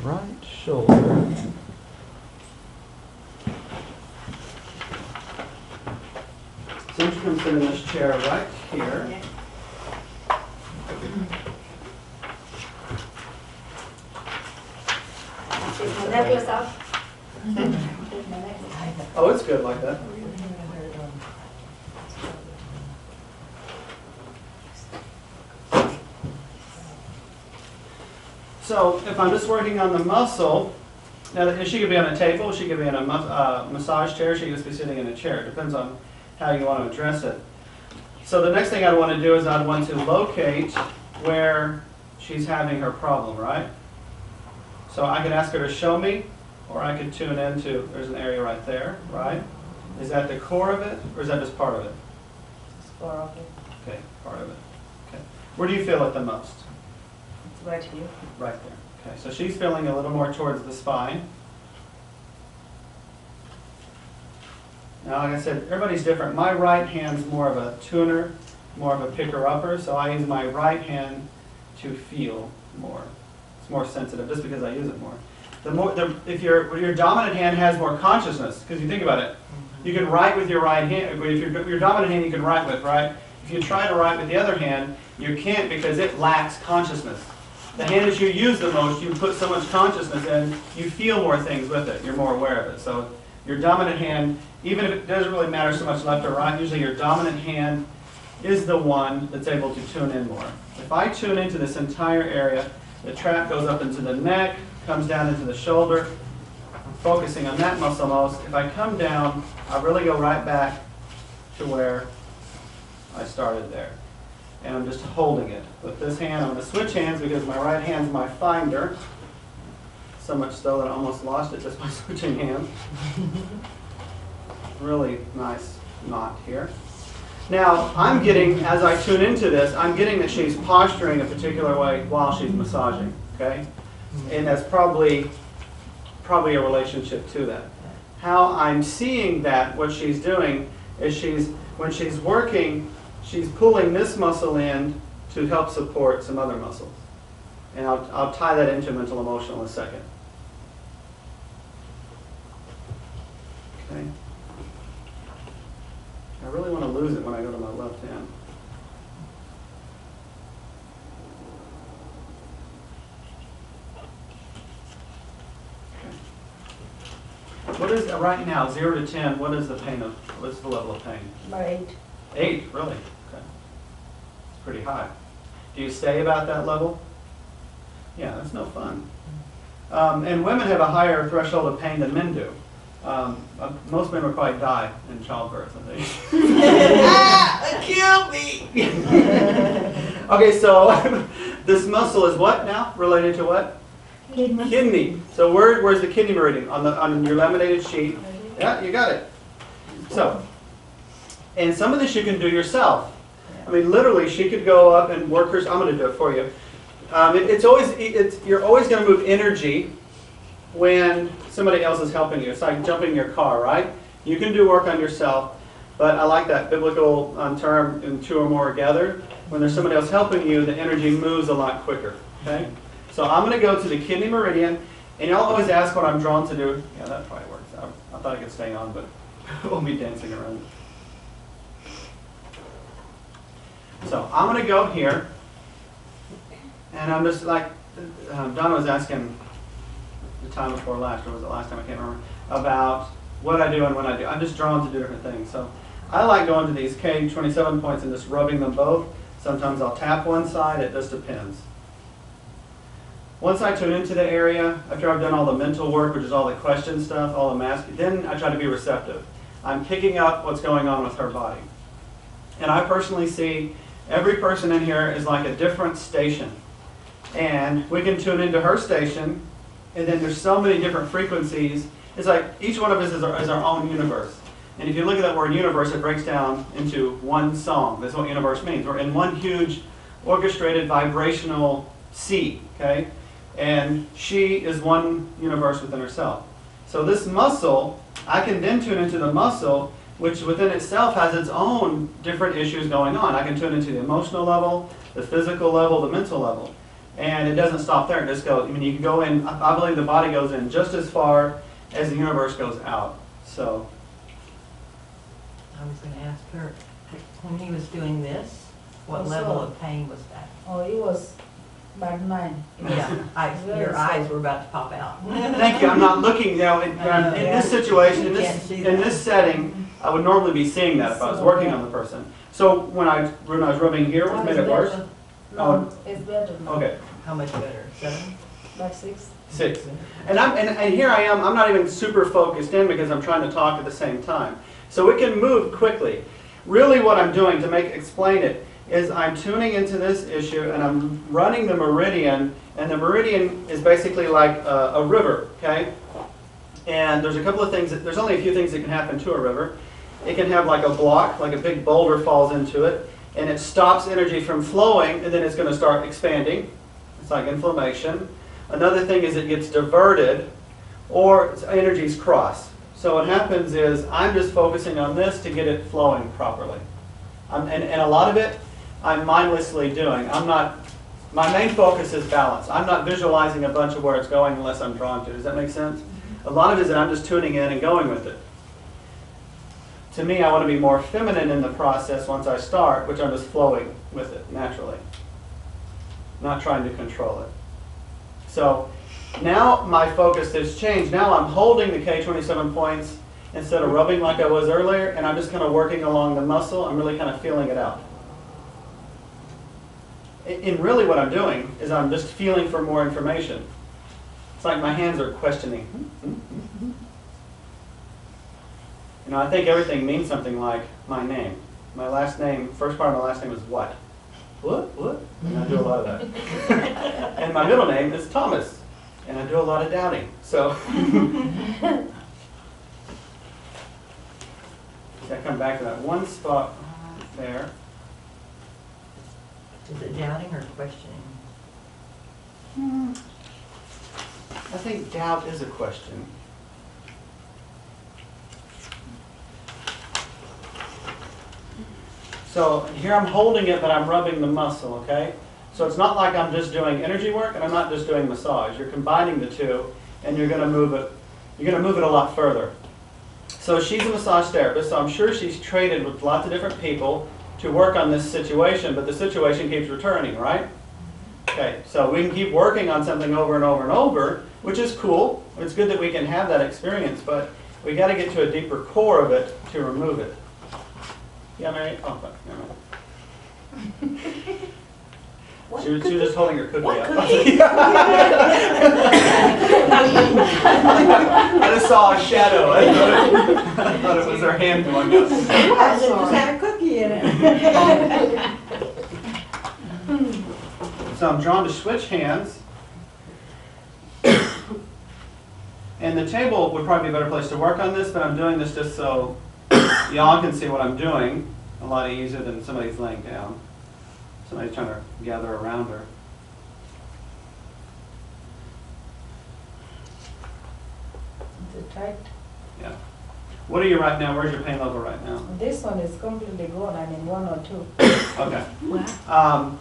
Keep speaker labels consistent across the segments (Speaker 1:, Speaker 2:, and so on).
Speaker 1: right shoulder. So I'm just going to sit in this chair right here.
Speaker 2: Yeah. Take my necklace off. Take my necklace.
Speaker 1: Oh, it's good like that. So if I'm just working on the muscle, now she could be on a table, she could be in a massage chair, she could just be sitting in a chair. It depends on how you want to address it. So the next thing I'd want to do is I'd want to locate where she's having her problem, right? So I could ask her to show me, or I could tune into, there's an area right there, right? Is that the core of it, or is that just part of it?
Speaker 3: It's far off it.
Speaker 1: Okay, part of it. Okay. Where do you feel it the most?
Speaker 3: It's right here.
Speaker 1: Right there. Okay, so she's feeling a little more towards the spine. Now, like I said, everybody's different. My right hand's more of a tuner, more of a picker-upper, so I use my right hand to feel more. It's more sensitive just because I use it more. If your dominant hand has more consciousness, because you think about it, you can write with your right hand. If your dominant hand you can write with, right? If you try to write with the other hand, you can't because it lacks consciousness. The hand that you use the most, you put so much consciousness in, you feel more things with it. You're more aware of it. So your dominant hand, even if it doesn't really matter so much left or right, usually your dominant hand is the one that's able to tune in more. If I tune into this entire area, the trap goes up into the neck, comes down into the shoulder. I'm focusing on that muscle most. If I come down, I really go right back to where I started there. And I'm just holding it. With this hand, I'm going to switch hands because my right hand's my finder. So much so that I almost lost it just by switching hands. Really nice knot here. Now, I'm getting, as I tune into this, I'm getting that she's posturing a particular way while she's massaging, okay? And that's probably a relationship to that. How I'm seeing that, what she's doing, is when she's working, she's pulling this muscle in to help support some other muscles. And I'll tie that into mental emotional in a second. Okay. I really want to lose it when I go to my left hand. Okay. What is, right now, 0 to 10, what is the pain of, what's the level of pain?
Speaker 3: About 8.
Speaker 1: 8, really? Okay. It's pretty high. Do you stay about that level? Yeah, that's no fun. And women have a higher threshold of pain than men do. Most men would probably die in childbirth, I think. Kill me! Okay, so this muscle is what now? Related to what?
Speaker 2: Kidney.
Speaker 1: Kidney. So where's the kidney meridian? On your laminated sheet. Yeah, you got it. So, and some of this you can do yourself. I mean, literally, she could go up and work her. I'm going to do it for you. You're always going to move energy when somebody else is helping you. It's like jumping in your car, right? You can do work on yourself, but I like that biblical term, in 2 or more together. When there's somebody else helping you, the energy moves a lot quicker. Okay? So I'm going to go to the kidney meridian, and y'all always ask what I'm drawn to do. Yeah, that probably works out. I thought I could stay on, but we'll be dancing around. So I'm going to go here, and I'm just like, Donna was asking the time before last, or was it last time, I can't remember, about what I do and when I do. I'm just drawn to do different things. So I like going to these K27 points and just rubbing them both. Sometimes I'll tap one side, it just depends. Once I tune into the area, after I've done all the mental work, which is all the question stuff, all the masking, then I try to be receptive. I'm picking up what's going on with her body. And I personally see every person in here is like a different station. And we can tune into her station, and then there's so many different frequencies. It's like each one of us is our own universe. And if you look at that word universe, it breaks down into one song. That's what universe means. We're in one huge orchestrated vibrational sea, okay? And she is one universe within herself. So this muscle, I can then tune into the muscle, which within itself has its own different issues going on. I can tune into the emotional level, the physical level, the mental level. And it doesn't stop there. It just goes, I mean, you can go in, I believe the body goes in just as far as the universe goes out. So,
Speaker 4: I was going to ask her, when he was doing this, what
Speaker 3: Also-
Speaker 4: level of pain was that?
Speaker 3: Oh, it was about 9.
Speaker 4: Yeah, your eyes were about to pop out.
Speaker 1: thank you. I'm not looking, you know, in this situation, in
Speaker 4: Can't
Speaker 1: this,
Speaker 4: see
Speaker 1: in
Speaker 4: that.
Speaker 1: this setting, I would normally be seeing that if I was working on the person. So when I was rubbing here,
Speaker 3: Now
Speaker 1: it made
Speaker 3: it's
Speaker 1: it worse?
Speaker 3: better.
Speaker 1: Oh.
Speaker 3: No, it's better now.
Speaker 1: Okay,
Speaker 4: How much better? 7?
Speaker 3: Like 6.
Speaker 1: 6. And here I am, I'm not even super focused in because I'm trying to talk at the same time. So it can move quickly. Really what I'm doing to explain it is I'm tuning into this issue and I'm running the meridian, and the meridian is basically like a river, okay? And there's a couple of things, there's only a few things that can happen to a river. It can have like a block, like a big boulder falls into it, and it stops energy from flowing, and then it's going to start expanding. It's like inflammation. Another thing is it gets diverted, or energies cross. So what happens is I'm just focusing on this to get it flowing properly. And a lot of it I'm mindlessly doing. My main focus is balance. I'm not visualizing a bunch of where it's going unless I'm drawn to. Does that make sense? A lot of it is that I'm just tuning in and going with it. To me, I want to be more feminine in the process once I start, which I'm just flowing with it naturally. Not trying to control it. So now my focus has changed. Now I'm holding the K27 points instead of rubbing like I was earlier, and I'm just kind of working along the muscle. I'm really kind of feeling it out. And really what I'm doing is I'm just feeling for more information. It's like my hands are questioning. You know, I think everything means something like my name. My last name, first part of my last name is what? What? And I do a lot of that. And my middle name is Thomas. And I do a lot of doubting. So, I come back to that one spot there.
Speaker 4: Is it doubting or questioning?
Speaker 1: I think doubt is a question. So here I'm holding it, but I'm rubbing the muscle, okay? So it's not like I'm just doing energy work and I'm not just doing massage. You're combining the two, and you're going to move it. You're going to move it a lot further. So she's a massage therapist, so I'm sure she's traded with lots of different people to work on this situation, but the situation keeps returning, right? Okay, so we can keep working on something over and over and over, which is cool. It's good that we can have that experience, but we got to get to a deeper core of it to remove it. Yeah, Mary? Oh, fuck, never mind. She was just holding her cookie up. I just saw a shadow. I thought it was her hand going up.
Speaker 4: Yes, it just had a cookie in it.
Speaker 1: So I'm drawn to switch hands. And the table would probably be a better place to work on this, but I'm doing this just so y'all can see what I'm doing. A lot easier than somebody's laying down. Somebody's trying to gather around her.
Speaker 3: Is it tight?
Speaker 1: Yeah. What are you right now? Where's your pain level right now?
Speaker 3: This one is completely gone. I mean, 1 or 2.
Speaker 1: Okay.
Speaker 4: Wow.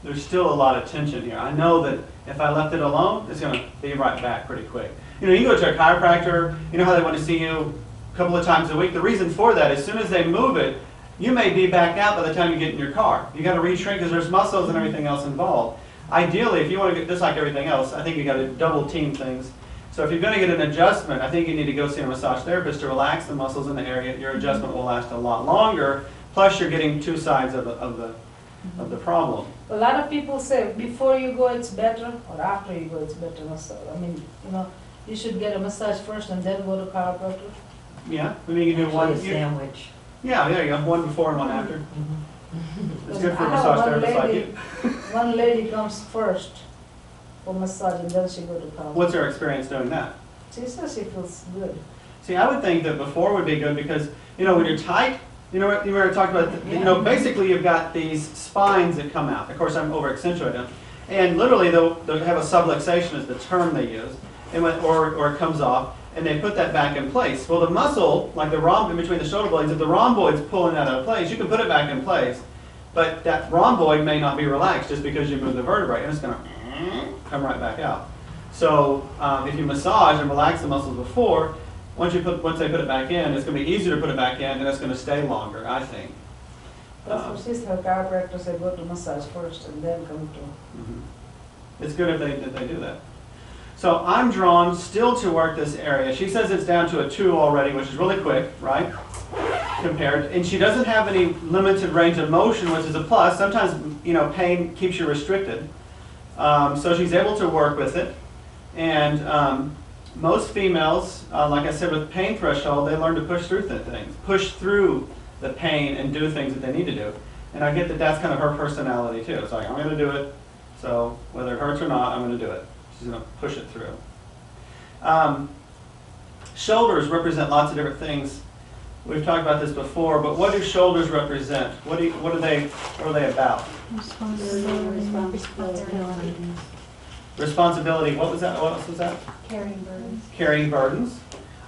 Speaker 1: There's still a lot of tension here. I know that if I left it alone, it's going to be right back pretty quick. You know, you can go to a chiropractor. You know how they want to see you a couple of times a week. The reason for that, as soon as they move it, you may be back out by the time you get in your car. You got to re-shrink because there's muscles and everything else involved. Ideally, if you want to get just like everything else, I think you got to double team things. So if you're going to get an adjustment, I think you need to go see a massage therapist to relax the muscles in the area. Your adjustment will last a lot longer. Plus, you're getting two sides of the problem.
Speaker 3: A lot of people say before you go it's better, or after you go it's better massage. I mean, you know, you should get a massage first and then go to chiropractor.
Speaker 1: Yeah, I mean you can do one.
Speaker 4: Actually, a sandwich.
Speaker 1: Yeah, there you go. One before and one after. It's good for a
Speaker 3: I have
Speaker 1: massage
Speaker 3: one
Speaker 1: therapist like
Speaker 3: lady-
Speaker 1: you.
Speaker 3: One lady comes first for massage and then she go to chiropractor.
Speaker 1: What's her experience doing that?
Speaker 3: She says she feels good.
Speaker 1: See, I would think that before would be good because, you know, when you're tight, you know, you remember I talked about, you know, basically you've got these spines that come out. Of course, I'm over accentuating them. And literally they'll have a subluxation is the term they use, and or it comes off, and they put that back in place. Well, the muscle, like the rhomb in between the shoulder blades, if the rhomboid's pulling that out of place, you can put it back in place. But that rhomboid may not be relaxed just because you move the vertebrae, and it's going to come right back out. So if you massage and relax the muscles before, once they put it back in, it's going to be easier to put it back in, and it's going to stay longer, I think.
Speaker 3: That's what she said, her chiropractor said go to massage first and then come to.
Speaker 1: It's good if they do that. So I'm drawn still to work this area. She says it's down to a 2 already, which is really quick, right? Compared, and she doesn't have any limited range of motion, which is a plus. Sometimes, pain keeps you restricted. So she's able to work with it. And most females, like I said, with pain threshold, they learn to push through things, push through the pain and do things that they need to do. And I get that that's kind of her personality too. It's like, I'm going to do it. So whether it hurts or not, I'm going to do it. She's going to push it through. Shoulders represent lots of different things. We've talked about this before, but what do shoulders represent? What are they about?
Speaker 2: Responsibility.
Speaker 1: Responsibility. What was that? What else was that?
Speaker 2: Carrying burdens.
Speaker 1: Carrying burdens.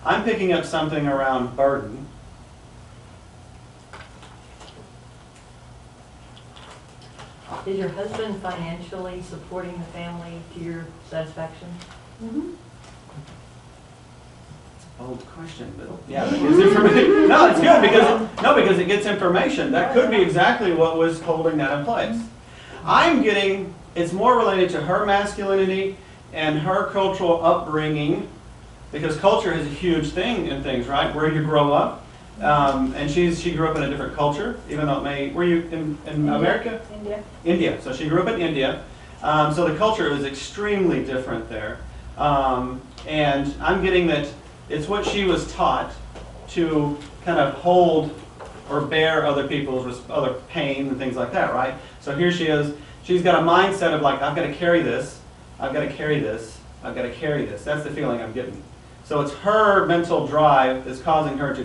Speaker 1: I'm picking up something around burden.
Speaker 4: Is your husband financially supporting the family to your satisfaction?
Speaker 3: Mm-hmm.
Speaker 1: Bold question, but yeah, that gives information. No, it's good because it gets information. That could be exactly what was holding that in place. I'm getting, it's more related to her masculinity and her cultural upbringing, because culture is a huge thing in things, right? Where you grow up. And she grew up in a different culture, even though it may, were you in America?
Speaker 3: India.
Speaker 1: India. So she grew up in India. So the culture was extremely different there. And I'm getting that it's what she was taught to kind of hold or bear other people's other pain and things like that, right? So here she is. She's got a mindset of like, I've got to carry this, I've got to carry this, I've got to carry this. That's the feeling I'm getting. So it's her mental drive that's causing her to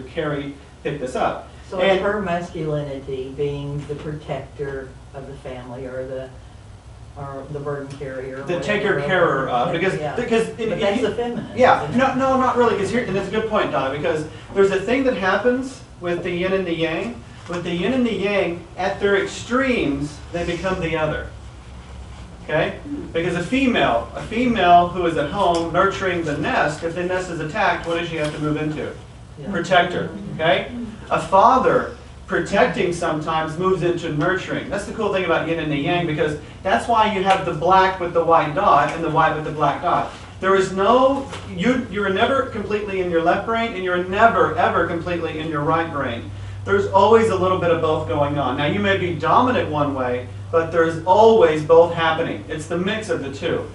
Speaker 1: pick this up.
Speaker 4: So it's her masculinity being the protector of the family or the burden carrier.
Speaker 1: The taker-carer of, because
Speaker 4: but that's the feminine.
Speaker 1: Yeah, no, not really. Because here, and it's a good point, Donna. Because there's a thing that happens with the yin and the yang. With the yin and the yang, at their extremes, they become the other. Okay? Because a female who is at home nurturing the nest, if the nest is attacked, what does she have to move into?
Speaker 4: Yeah.
Speaker 1: Protector. Okay? A father protecting sometimes moves into nurturing. That's the cool thing about yin and the yang, because that's why you have the black with the white dot and the white with the black dot. There is no, you're never completely in your left brain, and you're never, ever completely in your right brain. There's always a little bit of both going on. Now you may be dominant one way, but there's always both happening. It's the mix of the two.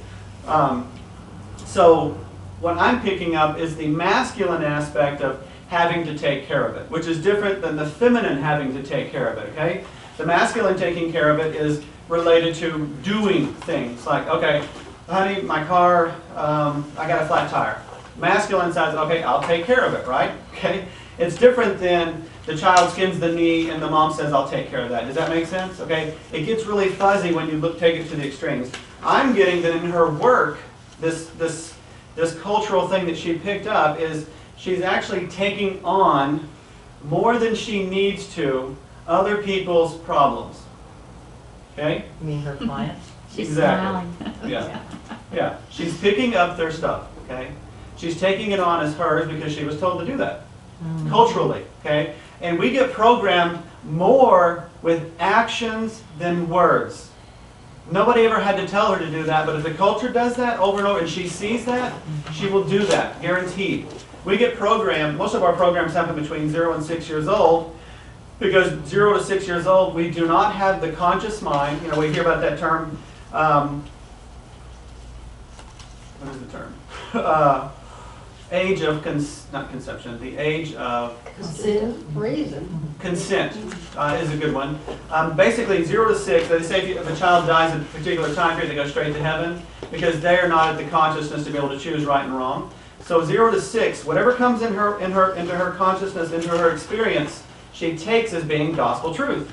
Speaker 1: So what I'm picking up is the masculine aspect of having to take care of it, which is different than the feminine having to take care of it, okay? The masculine taking care of it is related to doing things, like, okay, honey, my car, I got a flat tire. Masculine says, okay, I'll take care of it, right? Okay? It's different than the child skins the knee and the mom says, I'll take care of that. Does that make sense? Okay? It gets really fuzzy when you take it to the extremes. I'm getting that in her work, this cultural thing that she picked up is she's actually taking on, more than she needs to, other people's problems. Okay?
Speaker 4: You mean her clients?
Speaker 2: She's
Speaker 1: Exactly.
Speaker 2: smiling.
Speaker 1: Yeah. Yeah. She's picking up their stuff. Okay? She's taking it on as hers because she was told to do that. Culturally. Okay? And we get programmed more with actions than words. Nobody ever had to tell her to do that, but if the culture does that over and over, and she sees that, she will do that, guaranteed. We get programmed, most of our programs happen between 0 and 6 years old, because 0 to 6 years old, we do not have the conscious mind. You know, we hear about that term, what is the term? Age of, not conception, the age of consent is a good one. Basically, 0 to 6, they say if a child dies at a particular time period, they go straight to heaven, because they are not at the consciousness to be able to choose right and wrong. So 0 to 6, whatever comes into her consciousness, into her experience, she takes as being gospel truth.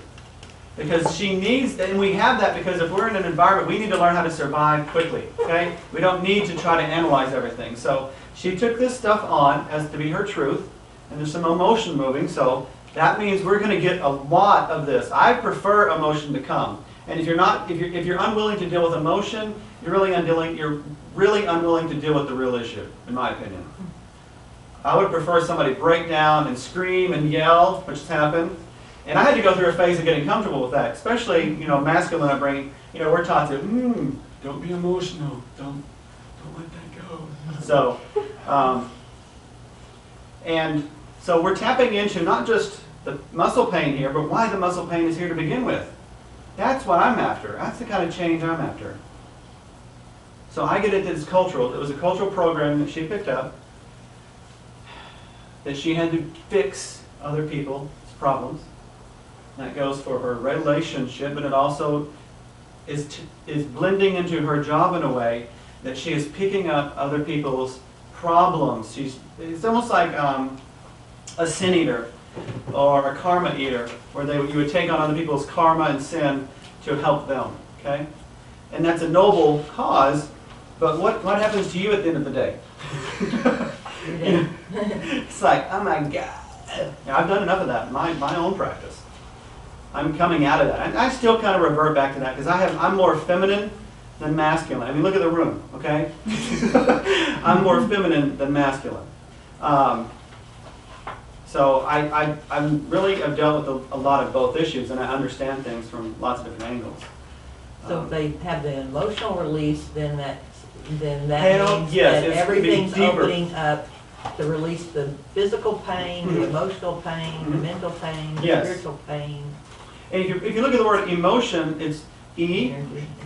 Speaker 1: Because she needs, and we have that because if we're in an environment, we need to learn how to survive quickly. Okay? We don't need to try to analyze everything. So she took this stuff on as to be her truth, and there's some emotion moving, so that means we're going to get a lot of this. I prefer emotion to come. And if you're unwilling to deal with emotion, you're really unwilling to deal with the real issue, in my opinion. I would prefer somebody break down and scream and yell, which has happened. And I had to go through a phase of getting comfortable with that, especially, masculine upbringing. We're taught to, don't be emotional, don't let that go. So, and so we're tapping into not just the muscle pain here, but why the muscle pain is here to begin with. That's what I'm after. That's the kind of change I'm after. So I get into this cultural. It was a cultural program that she picked up, that she had to fix other people's problems. That goes for her relationship, but it also is blending into her job in a way that she is picking up other people's problems. It's almost like a sin eater or a karma eater, where you would take on other people's karma and sin to help them. Okay, and that's a noble cause. But what happens to you at the end of the day? It's like, oh my God. I've done enough of that in my own practice. I'm coming out of that. And I still kind of revert back to that because I'm more feminine than masculine. I mean, look at the room, okay? I'm more feminine than masculine. So I really have dealt with a lot of both issues, and I understand things from lots of different angles.
Speaker 4: So if they have the emotional release, then that
Speaker 1: Hell,
Speaker 4: means
Speaker 1: yes,
Speaker 4: that
Speaker 1: it's
Speaker 4: everything's
Speaker 1: deeper.
Speaker 4: opening up to release the physical pain, the emotional pain, the mental pain, the
Speaker 1: Yes.
Speaker 4: spiritual pain.
Speaker 1: And if you look at the word emotion, it's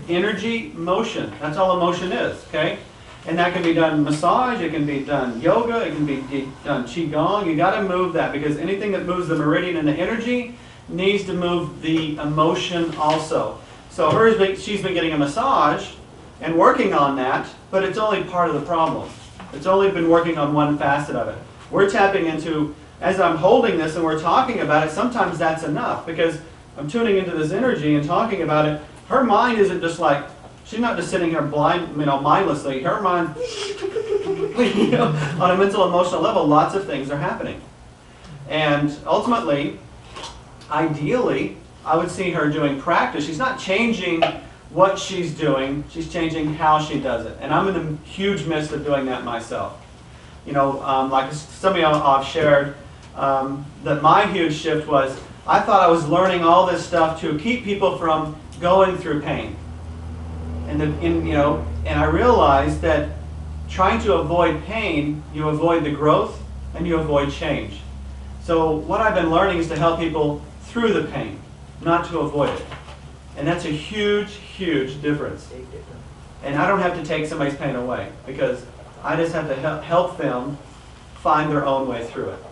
Speaker 1: energy, motion. That's all emotion is, okay? And that can be done massage, it can be done yoga, it can be done qigong. You got to move that because anything that moves the meridian and the energy needs to move the emotion also. So she's been getting a massage and working on that, but it's only part of the problem. It's only been working on one facet of it. We're tapping into, as I'm holding this and we're talking about it, sometimes that's enough because I'm tuning into this energy and talking about it. Her mind isn't just like, she's not just sitting here mindlessly. Her mind, on a mental, emotional level, lots of things are happening. And ultimately, ideally, I would see her doing practice. She's not changing what she's doing, she's changing how she does it. And I'm in the huge midst of doing that myself. Like some of y'all have shared, that my huge shift was, I thought I was learning all this stuff to keep people from going through pain. And I realized that trying to avoid pain, you avoid the growth and you avoid change. So what I've been learning is to help people through the pain, not to avoid it. And that's a huge, huge difference. And I don't have to take somebody's pain away because I just have to help them find their own way through it.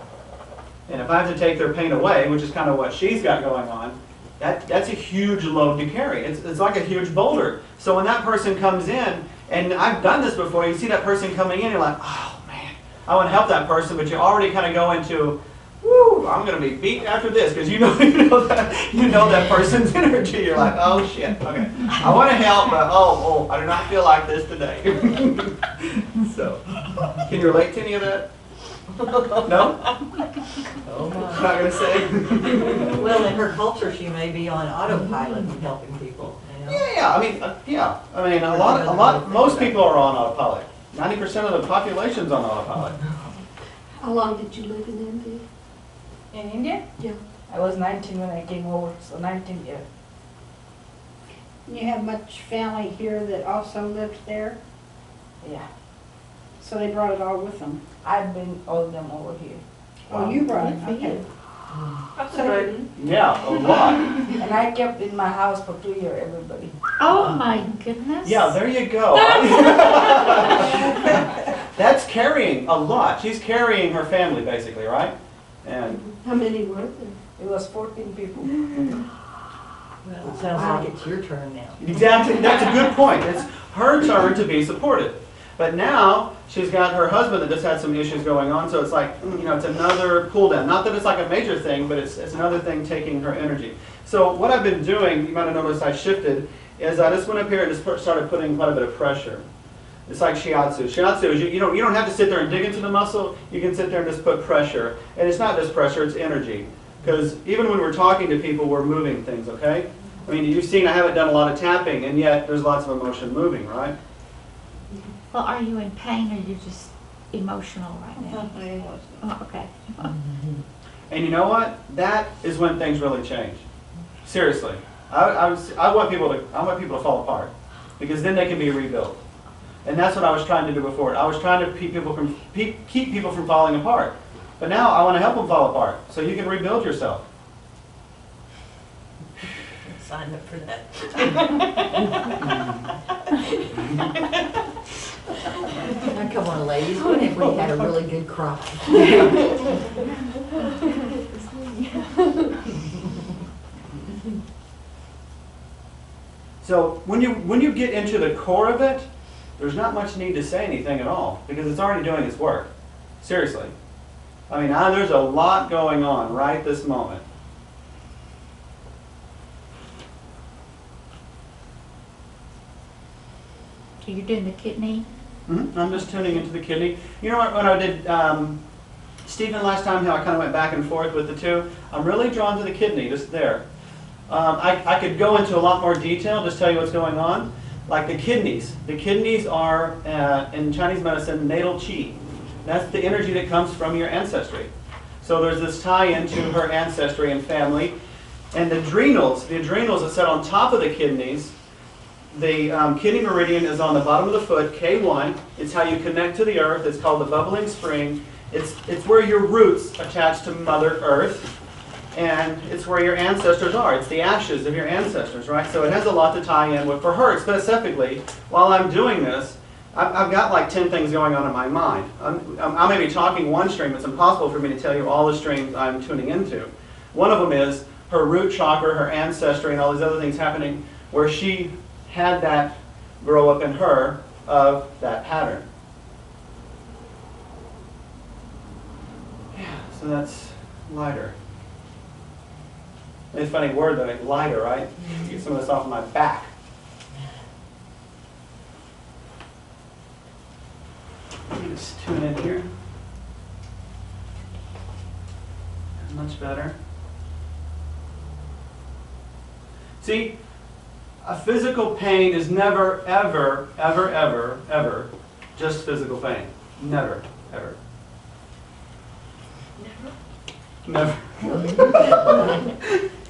Speaker 1: And if I have to take their pain away, which is kind of what she's got going on, that's a huge load to carry. It's like a huge boulder. So when that person comes in, and I've done this before, you see that person coming in, you're like, oh man, I want to help that person, but you already kind of go into, woo, I'm going to be beat after this, because you know that person's energy. You're like, oh shit, okay. I want to help, but I do not feel like this today. So, can you relate to any of that? No?
Speaker 4: Oh my.
Speaker 1: Not going to say?
Speaker 4: Well, in her culture, she may be on autopilot and helping people.
Speaker 1: Yeah. I mean, a lot. Most people are on autopilot. 90% of the population's on autopilot.
Speaker 2: How long did you live in India?
Speaker 3: In India?
Speaker 2: Yeah.
Speaker 3: I was 19 when I came over, so 19 years.
Speaker 5: You have much family here that also lived there,
Speaker 3: Yeah.
Speaker 5: so they brought it all with them.
Speaker 3: I've been all of them over here.
Speaker 5: Oh, you brought it,
Speaker 2: Good for
Speaker 5: okay.
Speaker 2: you. That's a burden.
Speaker 1: Yeah, a lot.
Speaker 3: And I kept in my house for 2 years, everybody.
Speaker 2: Oh my goodness.
Speaker 1: Yeah, there you go. That's carrying a lot. She's carrying her family, basically, right? And
Speaker 2: How many were there?
Speaker 3: It was 14 people.
Speaker 4: Well, it sounds like it's your turn now.
Speaker 1: exactly, that's a good point. It's her turn to be supported. But now she's got her husband that just had some issues going on, so it's like, it's another pull down. Not that it's like a major thing, but it's another thing taking her energy. So what I've been doing, you might have noticed I shifted, is I just went up here and just started putting quite a bit of pressure. It's like shiatsu. Shiatsu is you don't have to sit there and dig into the muscle. You can sit there and just put pressure. And it's not just pressure, it's energy. Because even when we're talking to people, we're moving things, okay? I mean, you've seen I haven't done a lot of tapping, and yet there's lots of emotion moving, right?
Speaker 2: Well, are you in pain or are you just emotional right now? Oh, okay.
Speaker 1: And you know what? That is when things really change. Seriously. I want people to fall apart, because then they can be rebuilt. And that's what I was trying to do before. I was trying to keep people from falling apart. But now I want to help them fall apart, so you can rebuild yourself.
Speaker 4: Sign up for that. Now, come on, ladies. When have we had a really good cry?
Speaker 1: So when you get into the core of it, there's not much need to say anything at all, because it's already doing its work. Seriously. I mean, there's a lot going on right this moment.
Speaker 2: So you're doing the kidney?
Speaker 1: I'm just tuning into the kidney. You know what, when I did Stephen last time, how I kind of went back and forth with the two, I'm really drawn to the kidney, just there. I could go into a lot more detail, just tell you what's going on. Like the kidneys. The kidneys are, in Chinese medicine, natal qi. That's the energy that comes from your ancestry. So there's this tie into her ancestry and family. And the adrenals that sit on top of the kidneys, the kidney meridian is on the bottom of the foot, K1. It's how you connect to the earth. It's called the bubbling spring. It's where your roots attach to Mother Earth. And it's where your ancestors are. It's the ashes of your ancestors, right? So it has a lot to tie in with. For her specifically, while I'm doing this, I've got like 10 things going on in my mind. I may be talking one stream. It's impossible for me to tell you all the streams I'm tuning into. One of them is her root chakra, her ancestry, and all these other things happening where she had that grow up in her of that pattern. Yeah, so that's lighter. It's a funny word though, like lighter, right? Get some of this off my back. Let me just tune in here. Much better. See, a physical pain is never, ever, ever, ever, ever just physical pain. Never, ever. Never.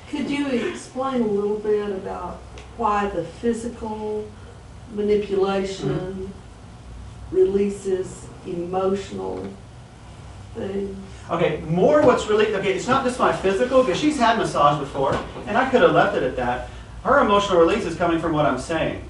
Speaker 6: Could you explain a little bit about why the physical manipulation releases emotional things?
Speaker 1: Okay, more what's really, okay, it's not just my physical, because she's had massage before, and I could have left it at that. Her emotional release is coming from what I'm saying,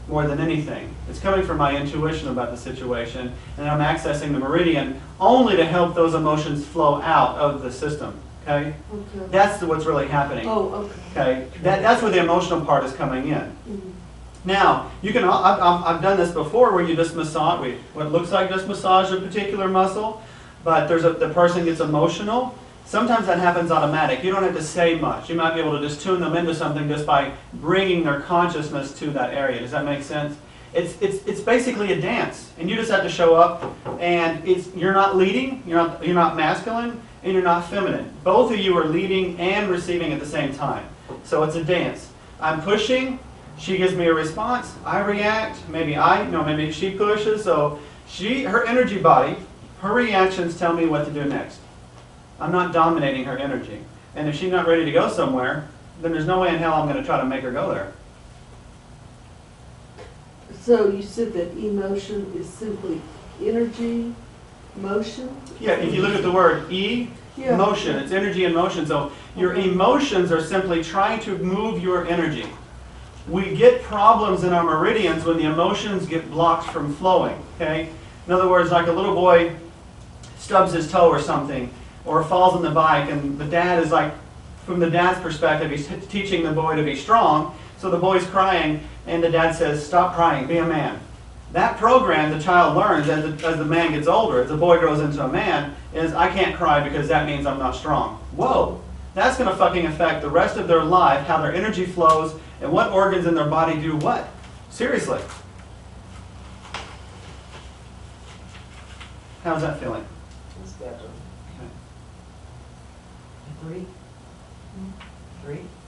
Speaker 1: more than anything. It's coming from my intuition about the situation, and I'm accessing the meridian only to help those emotions flow out of the system, okay?
Speaker 6: Okay.
Speaker 1: That's what's really happening.
Speaker 6: Oh, okay.
Speaker 1: Okay, that's where the emotional part is coming in.
Speaker 6: Mhm.
Speaker 1: Now, you can. I've done this before, where you just massage. What looks like just massage a particular muscle, but the person gets emotional. Sometimes that happens automatic. You don't have to say much. You might be able to just tune them into something just by bringing their consciousness to that area. Does that make sense? It's basically a dance, and you just have to show up. And you're not leading. You're not masculine, and you're not feminine. Both of you are leading and receiving at the same time. So it's a dance. I'm pushing. She gives me a response. I react. Maybe she pushes. So her energy body, her reactions tell me what to do next. I'm not dominating her energy. And if she's not ready to go somewhere, then there's no way in hell I'm going to try to make her go there.
Speaker 6: So you said that emotion is simply energy, motion?
Speaker 1: Yeah, if you look at the word
Speaker 6: Yeah.
Speaker 1: motion, it's energy and motion. So your emotions are simply trying to move your energy. We get problems in our meridians when the emotions get blocked from flowing, okay? In other words, like a little boy stubs his toe or something, or falls on the bike, and the dad is like, from the dad's perspective, he's teaching the boy to be strong, so the boy's crying, and the dad says, stop crying, be a man. That program the child learns as the man gets older, as the boy grows into a man, is I can't cry because that means I'm not strong. Whoa! That's going to fucking affect the rest of their life, how their energy flows, and what organs in their body do what. Seriously. How's that feeling?
Speaker 3: It's better.
Speaker 4: Agree. 3?